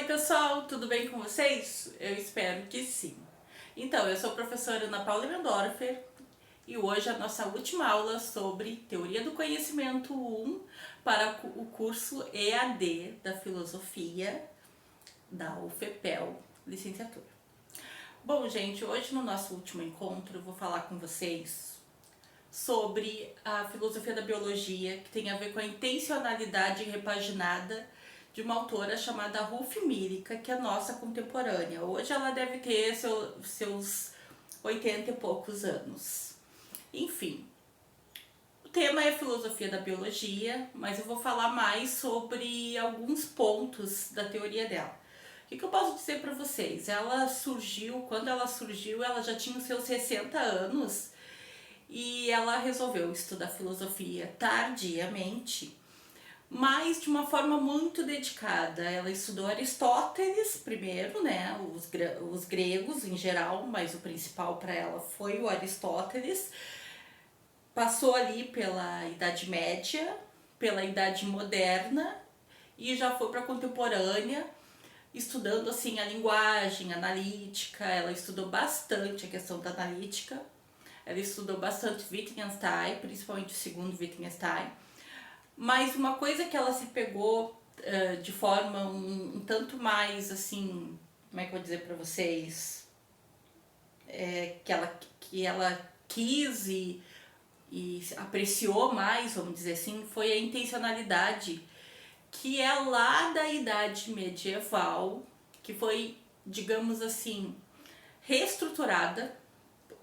pessoal, tudo bem com vocês? Eu espero que sim. Então, eu sou a professora Ana Paula Mendorfer e hoje a nossa última aula sobre Teoria do Conhecimento 1 para o curso EAD da Filosofia da UFPEL, licenciatura. Bom, gente, hoje no nosso último encontro eu vou falar com vocês sobre a filosofia da biologia, que tem a ver com a intencionalidade repaginada de uma autora chamada Ruth Mírica, que é nossa contemporânea. Hoje ela deve ter seus 80 e poucos anos. Enfim, o tema é filosofia da biologia, mas eu vou falar mais sobre alguns pontos da teoria dela. O que eu posso dizer para vocês? Quando ela surgiu, ela já tinha os seus 60 anos e ela resolveu estudar filosofia tardiamente, mas de uma forma muito dedicada. Ela estudou Aristóteles primeiro, né, os gregos em geral, mas o principal para ela foi o Aristóteles. Passou ali pela Idade Média, pela Idade Moderna e já foi para a contemporânea, estudando assim a linguagem analítica. Ela estudou bastante a questão da analítica. Ela estudou bastante Wittgenstein, principalmente o segundo Wittgenstein. Mas uma coisa que ela se pegou de forma um tanto mais assim, como é que eu vou dizer para vocês, que ela quis e apreciou mais, vamos dizer assim, foi a intencionalidade, que é lá da Idade Medieval, que foi, digamos assim, reestruturada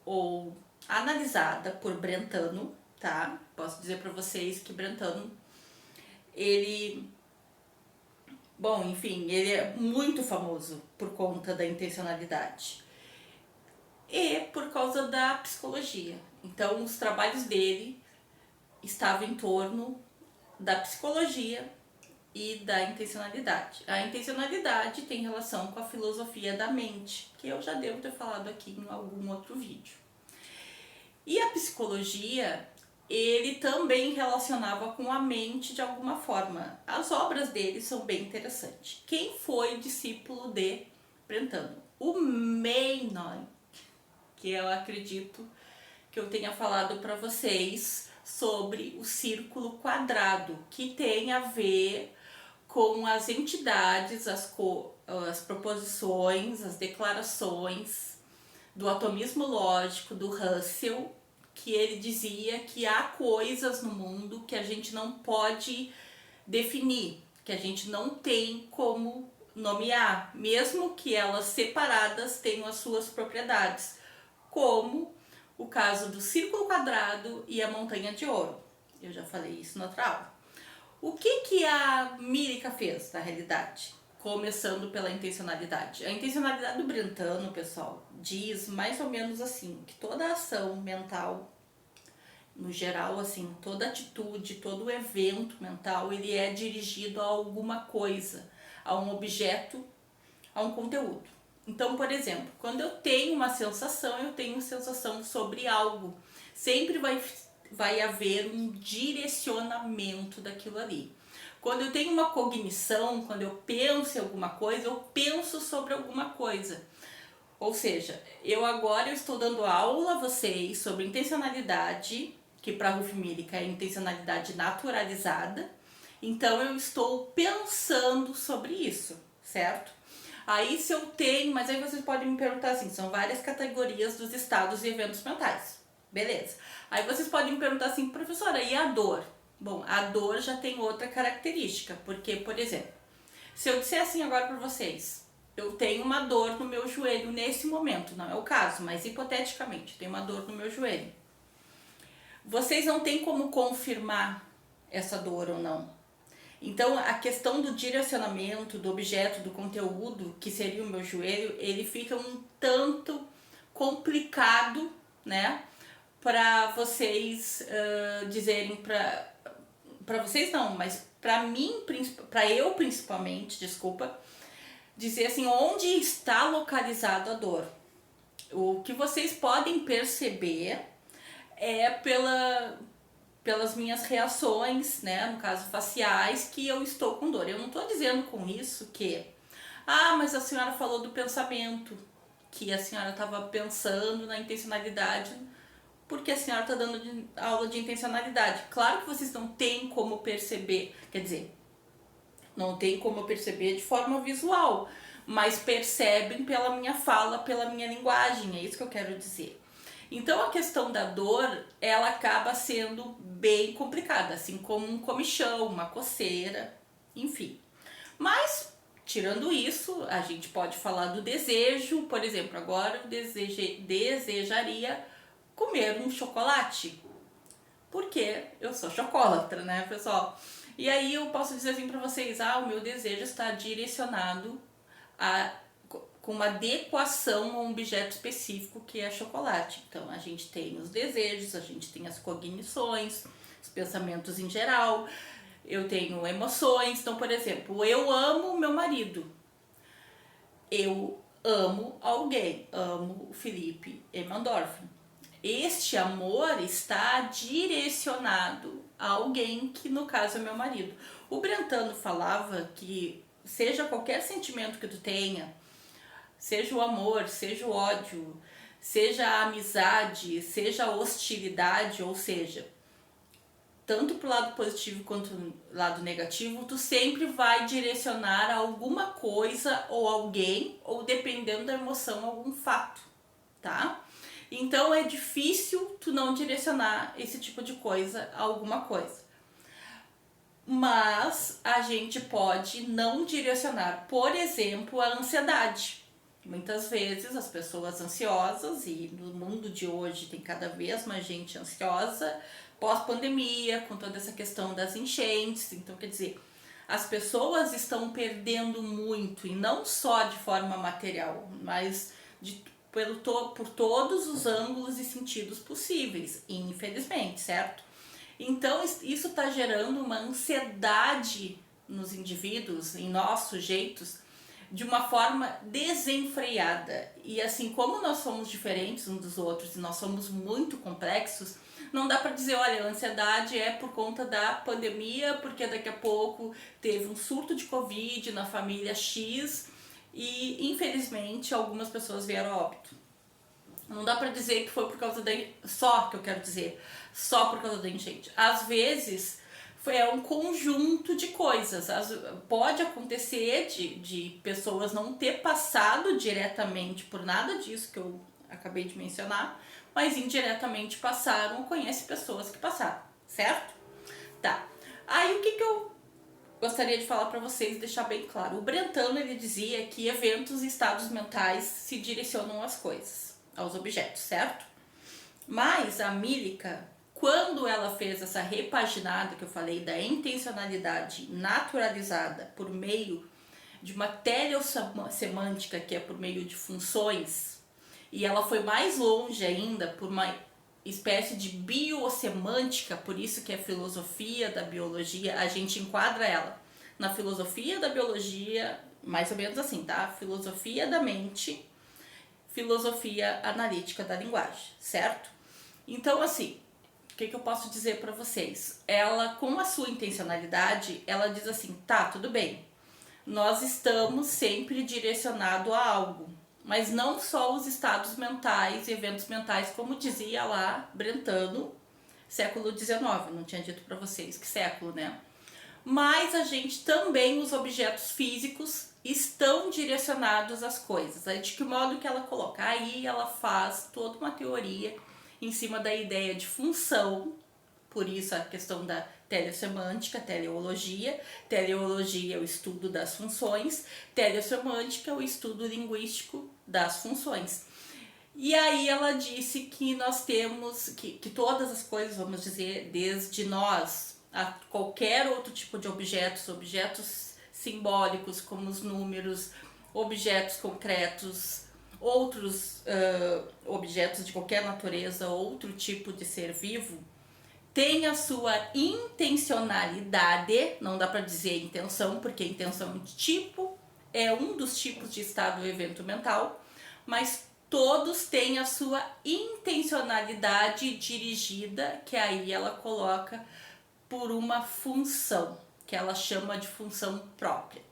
ou analisada por Brentano, tá? Posso dizer para vocês que Brentano, ele é muito famoso por conta da intencionalidade e por causa da psicologia. Então, os trabalhos dele estavam em torno da psicologia e da intencionalidade. A intencionalidade tem relação com a filosofia da mente, que eu já devo ter falado aqui em algum outro vídeo. E a psicologia, ele também relacionava com a mente de alguma forma. As obras dele são bem interessantes. Quem foi discípulo de Brentano? O Meinong, que eu acredito que eu tenha falado para vocês sobre o círculo quadrado, que tem a ver com as entidades, as proposições, as declarações do atomismo lógico do Russell, que ele dizia que há coisas no mundo que a gente não pode definir, que a gente não tem como nomear, mesmo que elas separadas tenham as suas propriedades, como o caso do círculo quadrado e a montanha de ouro. Eu já falei isso na outra aula. O que a Mírica fez, na realidade? Começando pela intencionalidade. A intencionalidade do Brentano, pessoal, diz mais ou menos assim, que toda ação mental, no geral, assim, toda atitude, todo evento mental, ele é dirigido a alguma coisa, a um objeto, a um conteúdo. Então, por exemplo, quando eu tenho uma sensação, eu tenho sensação sobre algo. Sempre vai haver um direcionamento daquilo ali. Quando eu tenho uma cognição, quando eu penso em alguma coisa, eu penso sobre alguma coisa. Ou seja, eu estou dando aula a vocês sobre intencionalidade, que para Ruth Mírica é intencionalidade naturalizada. Então eu estou pensando sobre isso, certo? Aí se eu tenho, mas aí vocês podem me perguntar assim, são várias categorias dos estados e eventos mentais. Beleza. Aí vocês podem me perguntar assim, professora, e a dor? Bom, a dor já tem outra característica, porque, por exemplo, se eu disser assim agora para vocês, eu tenho uma dor no meu joelho nesse momento, não é o caso, mas hipoteticamente, eu tenho uma dor no meu joelho. Vocês não têm como confirmar essa dor ou não. Então, a questão do direcionamento, do objeto, do conteúdo, que seria o meu joelho, ele fica um tanto complicado, né? Para vocês dizerem, para vocês não, mas para mim, para eu principalmente, dizer assim, onde está localizado a dor. O que vocês podem perceber é pelas minhas reações, né, no caso faciais, que eu estou com dor. Eu não estou dizendo com isso que Ah, mas a senhora falou do pensamento, que a senhora estava pensando na intencionalidade, porque a senhora está dando aula de intencionalidade. Claro que vocês não têm como perceber, quer dizer, não tem como perceber de forma visual, mas percebem pela minha fala, pela minha linguagem, é isso que eu quero dizer. Então a questão da dor, ela acaba sendo bem complicada, assim como um comichão, uma coceira, enfim. Mas, tirando isso, a gente pode falar do desejo. Por exemplo, agora eu desejaria comer um chocolate, porque eu sou chocolatra, né, pessoal? E aí eu posso dizer assim pra vocês, o meu desejo está direcionado a com uma adequação a um objeto específico que é chocolate. Então a gente tem os desejos, a gente tem as cognições, os pensamentos em geral, eu tenho emoções. Então, por exemplo, eu amo meu marido, eu amo alguém, amo o Felipe Emandorf. Este amor está direcionado a alguém que no caso é meu marido. O Brentano falava que seja qualquer sentimento que tu tenha, seja o amor, seja o ódio, seja a amizade, seja a hostilidade, ou seja, tanto pro lado positivo quanto pro lado negativo, tu sempre vai direcionar a alguma coisa ou alguém, ou dependendo da emoção, algum fato, tá? Então é difícil tu não direcionar esse tipo de coisa a alguma coisa. Mas a gente pode não direcionar, por exemplo, a ansiedade. Muitas vezes as pessoas ansiosas, e no mundo de hoje tem cada vez mais gente ansiosa, pós-pandemia, com toda essa questão das enchentes. Então, quer dizer, as pessoas estão perdendo muito, e não só de forma material, mas por todos os ângulos e sentidos possíveis, infelizmente, certo? Então, isso está gerando uma ansiedade nos indivíduos, em nós sujeitos, de uma forma desenfreada. E assim como nós somos diferentes uns dos outros e nós somos muito complexos, não dá para dizer, olha, a ansiedade é por conta da pandemia, porque daqui a pouco teve um surto de Covid na família X e infelizmente algumas pessoas vieram a óbito. Não dá para dizer que foi por causa da... Só que eu quero dizer, só por causa da enchente. Às vezes foi um conjunto de coisas. Pode acontecer de pessoas não ter passado diretamente por nada disso que eu acabei de mencionar, mas indiretamente passaram, conhece pessoas que passaram, certo? Tá. Aí o que eu gostaria de falar para vocês, deixar bem claro. O Brentano, ele dizia que eventos e estados mentais se direcionam às coisas, aos objetos, certo? Mas a Mílica, quando ela fez essa repaginada que eu falei da intencionalidade naturalizada por meio de uma teleossemântica, que é por meio de funções, e ela foi mais longe ainda por uma espécie de biosemântica, por isso que é filosofia da biologia, a gente enquadra ela na filosofia da biologia, mais ou menos assim, tá? Filosofia da mente, filosofia analítica da linguagem, certo? Então, assim, o que eu posso dizer para vocês? Ela, com a sua intencionalidade, ela diz assim, tá, tudo bem, nós estamos sempre direcionados a algo, mas não só os estados mentais e eventos mentais, como dizia lá Brentano, século XIX, não tinha dito para vocês que século, né? Mas a gente também, os objetos físicos estão direcionados às coisas. Aí de que modo que ela coloca? Aí ela faz toda uma teoria em cima da ideia de função, por isso a questão da telesemântica, teleologia. Teleologia é o estudo das funções, telesemântica é o estudo linguístico das funções. E aí ela disse que nós temos, que todas as coisas, vamos dizer, desde nós a qualquer outro tipo de objetos simbólicos, como os números, objetos concretos, outros objetos de qualquer natureza, outro tipo de ser vivo, tem a sua intencionalidade, não dá para dizer intenção, porque intenção de tipo é um dos tipos de estado ou evento mental, mas todos têm a sua intencionalidade dirigida, que aí ela coloca por uma função, que ela chama de função própria.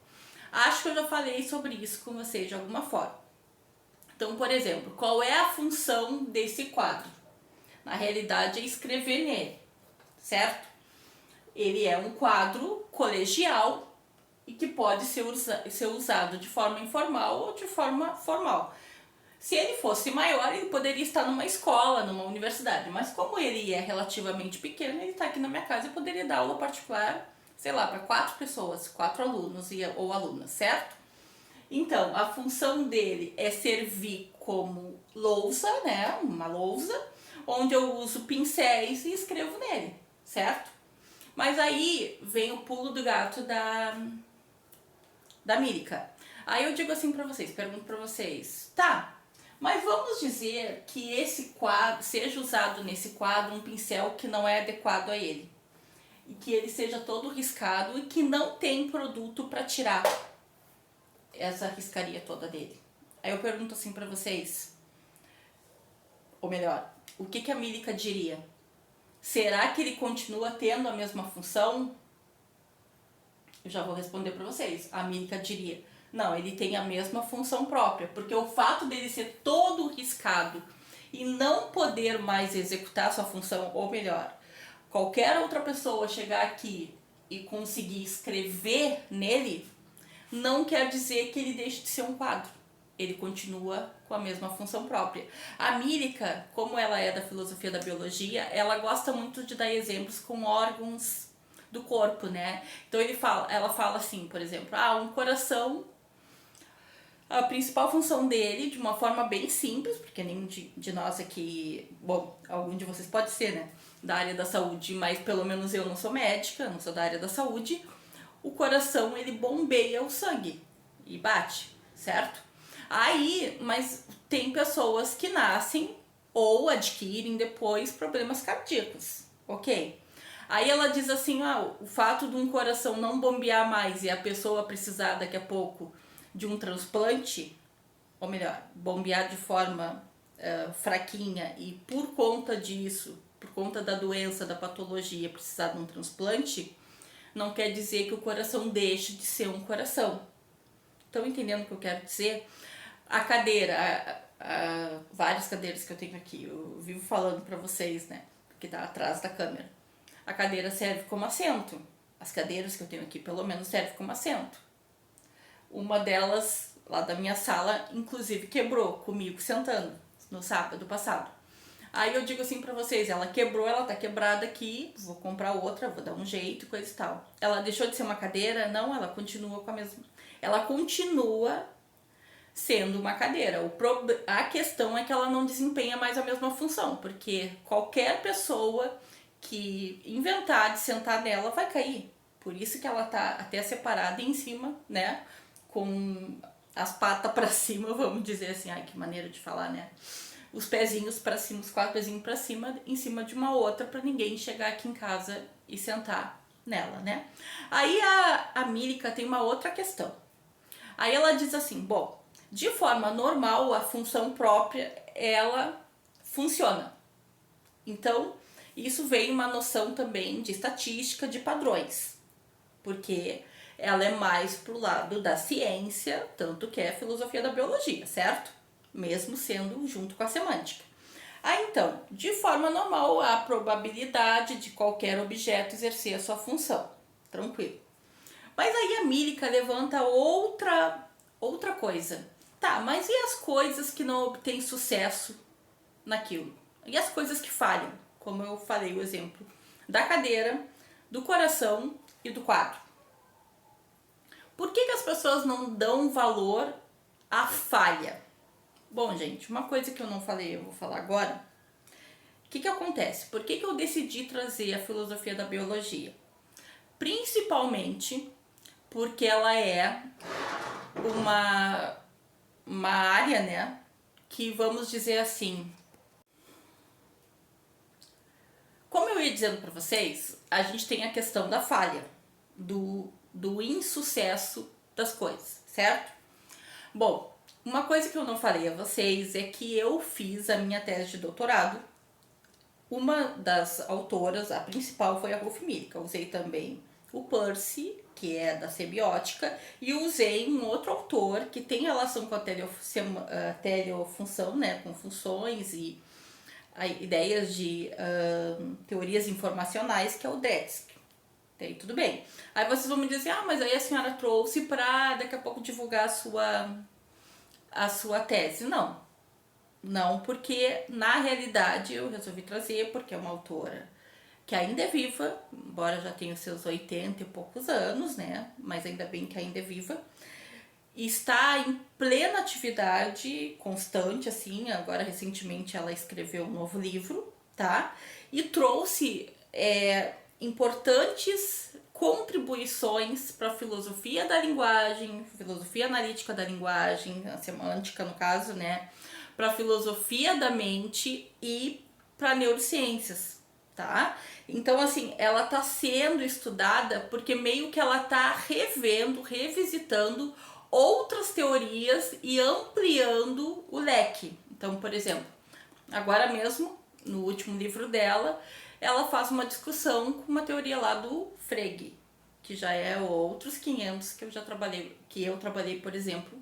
Acho que eu já falei sobre isso com vocês de alguma forma. Então, por exemplo, qual é a função desse quadro? Na realidade, é escrever nele, certo? Ele é um quadro colegial e que pode ser usado de forma informal ou de forma formal. Se ele fosse maior, ele poderia estar numa escola, numa universidade, mas como ele é relativamente pequeno, ele está aqui na minha casa e poderia dar aula particular, sei lá, para 4 pessoas, 4 alunos ou alunas, certo? Então, a função dele é servir como lousa, né, uma lousa, onde eu uso pincéis e escrevo nele, certo? Mas aí vem o pulo do gato da Mírica. Aí eu digo assim pra vocês, pergunto pra vocês, tá, mas vamos dizer que esse quadro, seja usado nesse quadro um pincel que não é adequado a ele. E que ele seja todo riscado e que não tem produto pra tirar essa riscaria toda dele. Aí eu pergunto assim pra vocês, ou melhor, o que a Mírica diria? Será que ele continua tendo a mesma função? Eu já vou responder para vocês. A Mírica diria, não, ele tem a mesma função própria, porque o fato dele ser todo riscado e não poder mais executar sua função, ou melhor, qualquer outra pessoa chegar aqui e conseguir escrever nele, não quer dizer que ele deixe de ser um quadro. Ele continua com a mesma função própria. A Mírica, como ela é da filosofia da biologia, ela gosta muito de dar exemplos com órgãos do corpo, né? Então ela fala assim, por exemplo, um coração, a principal função dele, de uma forma bem simples, porque nenhum de nós aqui, bom, algum de vocês pode ser, né, da área da saúde, mas pelo menos eu não sou médica, não sou da área da saúde, o coração, ele bombeia o sangue e bate, certo? Aí, mas tem pessoas que nascem ou adquirem depois problemas cardíacos, ok? Aí ela diz assim, o fato de um coração não bombear mais e a pessoa precisar daqui a pouco de um transplante, ou melhor, bombear de forma fraquinha e por conta disso, por conta da doença, da patologia, precisar de um transplante, não quer dizer que o coração deixe de ser um coração. Estão entendendo o que eu quero dizer? A cadeira, várias cadeiras que eu tenho aqui, eu vivo falando pra vocês, né, que tá atrás da câmera. A cadeira serve como assento. As cadeiras que eu tenho aqui, pelo menos, servem como assento. Uma delas, lá da minha sala, inclusive quebrou comigo sentando no sábado passado. Aí eu digo assim pra vocês, ela quebrou, ela tá quebrada aqui, vou comprar outra, vou dar um jeito e coisa e tal. Ela deixou de ser uma cadeira? Não, ela continua com a mesma... Ela continua sendo uma cadeira. A questão é que ela não desempenha mais a mesma função, porque qualquer pessoa que inventar de sentar nela vai cair. Por isso que ela tá até separada em cima, né? Com as patas pra cima, vamos dizer assim. Ai, que maneira de falar, né? Os pezinhos pra cima, os 4 pezinhos pra cima, em cima de uma outra, pra ninguém chegar aqui em casa e sentar nela, né? Aí a Mírica tem uma outra questão. Aí ela diz assim, bom, de forma normal, a função própria, ela funciona. Então, isso vem uma noção também de estatística de padrões, porque ela é mais pro lado da ciência, tanto que é a filosofia da biologia, certo? Mesmo sendo junto com a semântica. Então, de forma normal, há a probabilidade de qualquer objeto exercer a sua função. Tranquilo. Mas aí a Mírica levanta outra coisa. Tá, mas e as coisas que não obtêm sucesso naquilo? E as coisas que falham? Como eu falei o exemplo da cadeira, do coração e do quadro. Por que as pessoas não dão valor à falha? Bom, gente, uma coisa que eu não falei, eu vou falar agora. O que acontece? Por que eu decidi trazer a filosofia da biologia? Principalmente porque ela é uma área, né, que vamos dizer assim... Como eu ia dizendo para vocês, a gente tem a questão da falha, do insucesso das coisas, certo? Bom, uma coisa que eu não falei a vocês é que eu fiz a minha tese de doutorado. Uma das autoras, a principal, foi a Ruth Mírica. Eu usei também o Percy, que é da semiótica, e usei um outro autor que tem relação com a teleofunção, né, com funções e ideias de teorias informacionais, que é o Detsky. Daí tudo bem. Aí vocês vão me dizer, mas aí a senhora trouxe para daqui a pouco divulgar a sua tese. Não, porque na realidade eu resolvi trazer porque é uma autora que ainda é viva, embora já tenha os seus 80 e poucos anos, né? Mas ainda bem que ainda é viva. E está em plena atividade constante, assim. Agora, recentemente, ela escreveu um novo livro, tá? E trouxe importantes contribuições para a filosofia da linguagem, filosofia analítica da linguagem, a semântica, no caso, né? Para a filosofia da mente e para neurociências, tá? Então, assim, ela tá sendo estudada porque meio que ela tá revisitando outras teorias e ampliando o leque. Então, por exemplo, agora mesmo, no último livro dela, ela faz uma discussão com uma teoria lá do Frege, que já é outros 500 que eu trabalhei, por exemplo,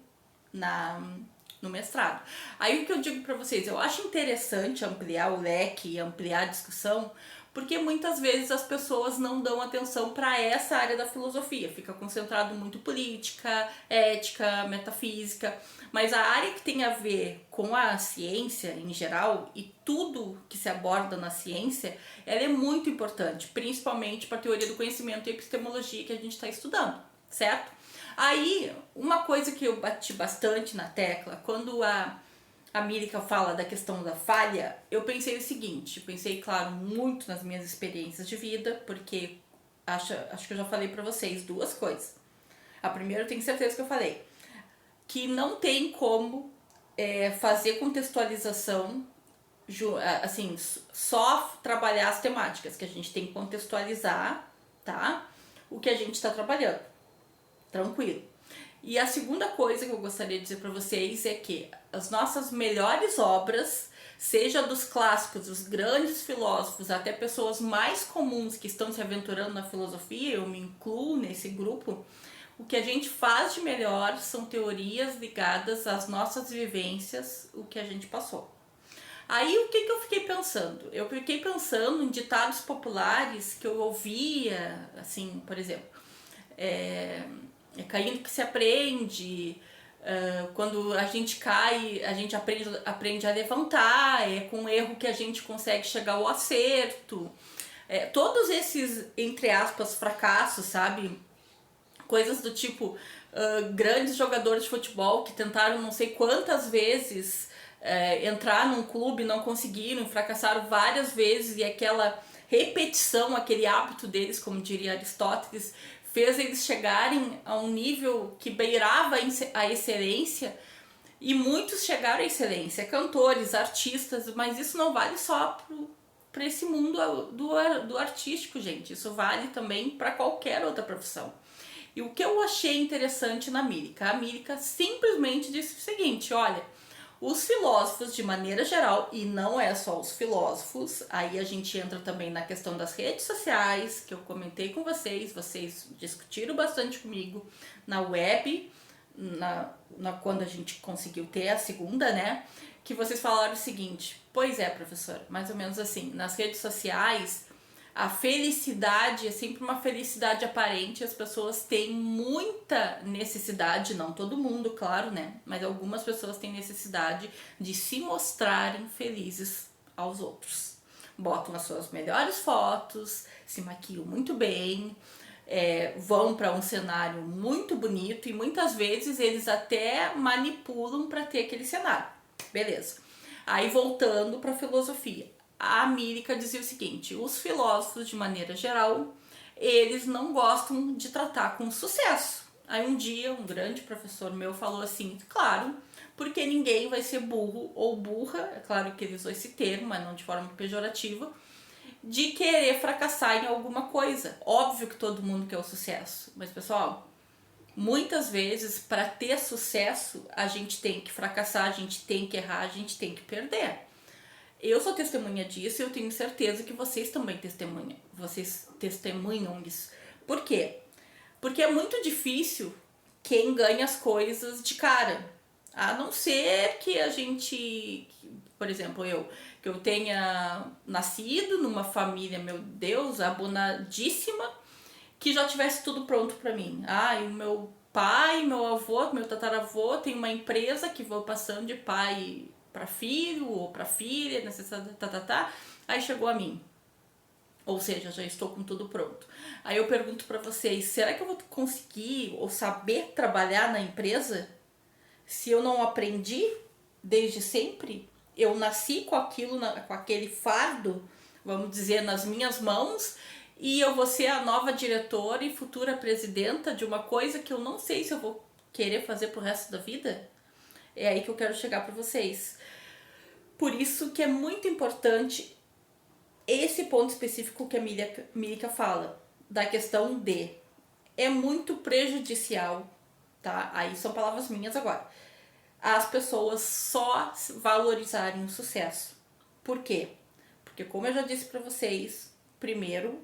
no mestrado. Aí o que eu digo para vocês, eu acho interessante ampliar o leque e ampliar a discussão, porque muitas vezes as pessoas não dão atenção para essa área da filosofia, fica concentrado muito política, ética, metafísica, mas a área que tem a ver com a ciência em geral e tudo que se aborda na ciência, ela é muito importante, principalmente para a teoria do conhecimento e epistemologia que a gente está estudando, certo? Aí, uma coisa que eu bati bastante na tecla, quando a Mírica fala da questão da falha, eu pensei o seguinte, pensei, claro, muito nas minhas experiências de vida, porque acho que eu já falei pra vocês duas coisas. A primeira eu tenho certeza que eu falei, que não tem como fazer contextualização, assim, só trabalhar as temáticas, que a gente tem que contextualizar, tá? O que a gente está trabalhando. Tranquilo. E a segunda coisa que eu gostaria de dizer para vocês é que as nossas melhores obras, seja dos clássicos, dos grandes filósofos, até pessoas mais comuns que estão se aventurando na filosofia, eu me incluo nesse grupo, o que a gente faz de melhor são teorias ligadas às nossas vivências, o que a gente passou. Aí o que eu fiquei pensando? Eu fiquei pensando em ditados populares que eu ouvia, assim, por exemplo, é caindo que se aprende, quando a gente cai, a gente aprende a levantar, é com erro que a gente consegue chegar ao acerto. Todos esses, entre aspas, fracassos, sabe? Coisas do tipo, grandes jogadores de futebol que tentaram não sei quantas vezes entrar num clube, não conseguiram, fracassaram várias vezes, e aquela repetição, aquele hábito deles, como diria Aristóteles, fez eles chegarem a um nível que beirava a excelência, e muitos chegaram à excelência, cantores, artistas, mas isso não vale só para esse mundo do artístico, gente, isso vale também para qualquer outra profissão. E o que eu achei interessante na Mírica? A Mírica simplesmente disse o seguinte, olha, os filósofos de maneira geral, e não é só os filósofos, aí a gente entra também na questão das redes sociais, que eu comentei com vocês discutiram bastante comigo na web, quando a gente conseguiu ter a segunda, né? Que vocês falaram o seguinte, pois é, professor, mais ou menos assim, nas redes sociais a felicidade é sempre uma felicidade aparente, as pessoas têm muita necessidade, não todo mundo, claro, né? Mas algumas pessoas têm necessidade de se mostrarem felizes aos outros. Botam as suas melhores fotos, se maquiam muito bem, vão para um cenário muito bonito e muitas vezes eles até manipulam para ter aquele cenário. Beleza. Aí voltando para a filosofia. A Mírica dizia o seguinte, os filósofos, de maneira geral, eles não gostam de tratar com sucesso. Aí um dia, um grande professor meu falou assim, claro, porque ninguém vai ser burro ou burra, é claro que ele usou esse termo, mas não de forma pejorativa, de querer fracassar em alguma coisa. Óbvio que todo mundo quer o sucesso, mas pessoal, muitas vezes para ter sucesso a gente tem que fracassar, a gente tem que errar, a gente tem que perder. Eu sou testemunha disso e eu tenho certeza que vocês também testemunham isso. Por quê? Porque é muito difícil quem ganha as coisas de cara. A não ser que a gente, por exemplo, que eu tenha nascido numa família, meu Deus, abonadíssima, que já tivesse tudo pronto para mim. E o meu pai, meu avô, meu tataravô tem uma empresa que vou passando de pai para filho ou para filha, aí chegou a mim. Ou seja, já estou com tudo pronto. Aí eu pergunto para vocês, será que eu vou conseguir ou saber trabalhar na empresa se eu não aprendi desde sempre? Eu nasci com aquilo, com aquele fardo, vamos dizer, nas minhas mãos, e eu vou ser a nova diretora e futura presidenta de uma coisa que eu não sei se eu vou querer fazer pro resto da vida? É aí que eu quero chegar para vocês. Por isso que é muito importante esse ponto específico que a Mílica fala, da questão de é muito prejudicial, tá? Aí são palavras minhas agora. As pessoas só valorizarem o sucesso. Por quê? Porque como eu já disse para vocês, primeiro,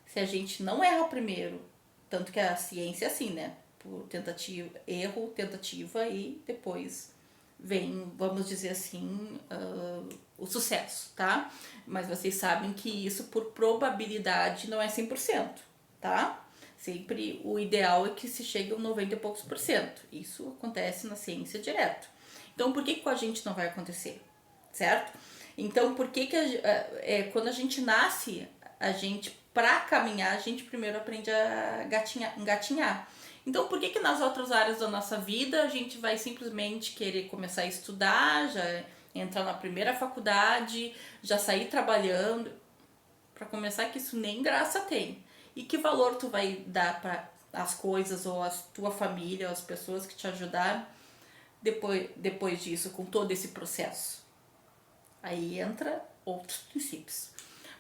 se a gente não erra primeiro, tanto que a ciência é assim, né? Por tentativa, erro, tentativa e depois vem, vamos dizer assim, o sucesso, tá? Mas vocês sabem que isso por probabilidade não é 100%, tá? Sempre o ideal é que se chegue a 90 e poucos por cento. Isso acontece na ciência direto. Então, por que com a gente não vai acontecer? Certo? Então, por que quando a gente nasce, a gente, pra caminhar, a gente primeiro aprende a engatinhar. Então, por que nas outras áreas da nossa vida a gente vai simplesmente querer começar a estudar, já entrar na primeira faculdade, já sair trabalhando? Para começar, que isso nem graça tem. E que valor tu vai dar para as coisas ou a tua família, ou as pessoas que te ajudaram depois disso, com todo esse processo? Aí entra outros princípios.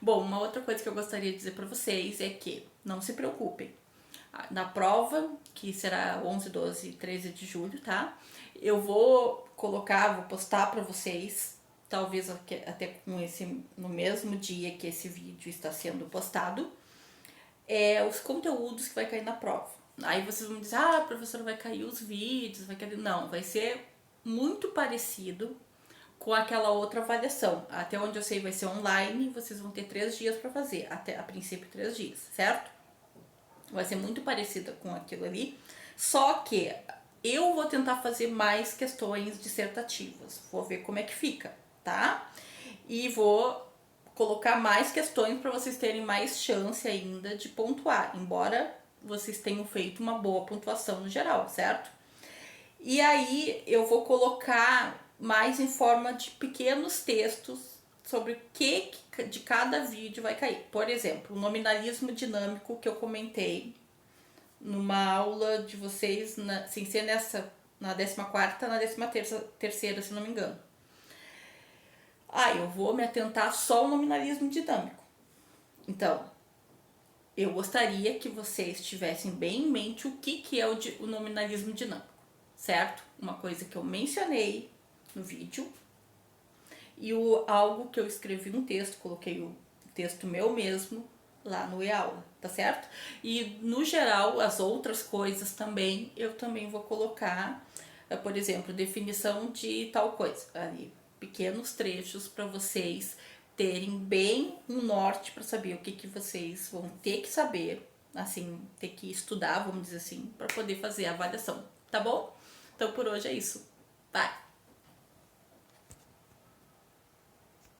Bom, uma outra coisa que eu gostaria de dizer para vocês é que não se preocupem. Na prova, que será 11, 12 e 13 de julho, tá? Eu vou postar para vocês, talvez até no mesmo dia que esse vídeo está sendo postado, os conteúdos que vai cair na prova. Aí vocês vão dizer, professora, vai cair os vídeos, vai cair... Não, vai ser muito parecido com aquela outra avaliação. Até onde eu sei vai ser online, vocês vão ter 3 dias para fazer, até a princípio 3 dias, certo? Vai ser muito parecida com aquilo ali, só que eu vou tentar fazer mais questões dissertativas, vou ver como é que fica, tá? E vou colocar mais questões para vocês terem mais chance ainda de pontuar, embora vocês tenham feito uma boa pontuação no geral, certo? E aí eu vou colocar mais em forma de pequenos textos sobre o que de cada vídeo vai cair. Por exemplo, o nominalismo dinâmico que eu comentei numa aula de vocês, sem ser na 14ª, na 13ª, se não me engano. Eu vou me atentar só ao nominalismo dinâmico. Então, eu gostaria que vocês tivessem bem em mente o que é o nominalismo dinâmico, certo? Uma coisa que eu mencionei no vídeo e algo que eu escrevi no texto, coloquei o texto meu mesmo lá no e-aula, tá certo? E no geral, as outras coisas também, eu também vou colocar, por exemplo, definição de tal coisa, ali, pequenos trechos para vocês terem bem um norte para saber o que vocês vão ter que saber, assim, ter que estudar, vamos dizer assim, para poder fazer a avaliação, tá bom? Então por hoje é isso. Bye!